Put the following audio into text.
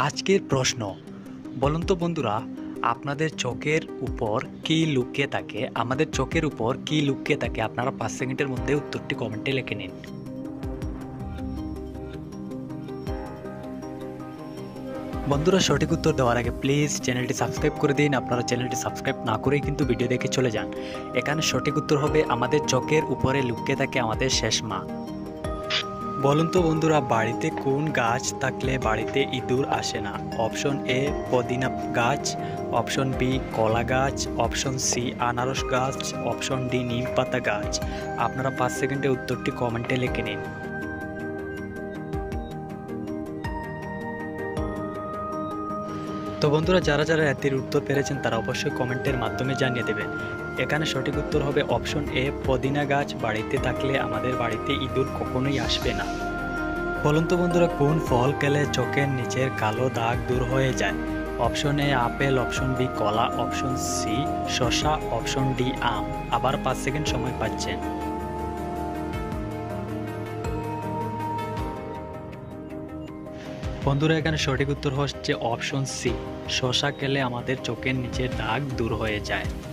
আজকের প্রশ্ন, বলুন তো বন্ধুরা, আপনাদের চোখের উপর কী লুকিয়ে থাকে? আমাদের চোখের উপর কী লুকিয়ে থাকে? আপনারা ৫ সেকেন্ডের মধ্যে উত্তরটি কমেন্টে লিখে নিন। বন্ধুরা, সঠিক উত্তর দেওয়ার আগে প্লিজ চ্যানেলটি সাবস্ক্রাইব করে দিন। আপনারা চ্যানেলটি সাবস্ক্রাইব না করেই কিন্তু ভিডিও দেখে চলে যান। এখানে সঠিক উত্তর হবে আমাদের চোখের উপরে লুকিয়ে থাকে আমাদের শেষ মা। বলুন তো বন্ধুরা, বাড়িতে কোন গাছ থাকলে বাড়িতে ইঁদুর আসে না? অপশন এ পুদিনা গাছ, অপশন বি কলা গাছ, অপশন সি আনারস গাছ, অপশন ডি নিম পাতা গাছ। আপনারা ৫ সেকেন্ডে উত্তরটি কমেন্টে লিখে নিন। তো বন্ধুরা, যারা যারা এর উত্তর পেরেছেন তারা অবশ্যই কমেন্টের মাধ্যমে জানিয়ে দেবেন। এখানে সঠিক উত্তর হবে অপশন এ পুদিনা গাছ। বাড়িতে থাকলে আমাদের বাড়িতে ইঁদুর কখনোই আসবে না। বলুন তো বন্ধুরা, কোন ফল খেলে চোখের নিচের কালো দাগ দূর হয়ে যায়? Option A apple, option B কলা, অপশন সি শসা, অপশন ডি আম। আবার ৫ সেকেন্ড সময় পাচ্ছেন। বন্ধুরা, এখানে সঠিক উত্তর হচ্ছে অপশন সি, শসা খেলে আমাদের চোখের নিচের দাগ দূর হয়ে যায়।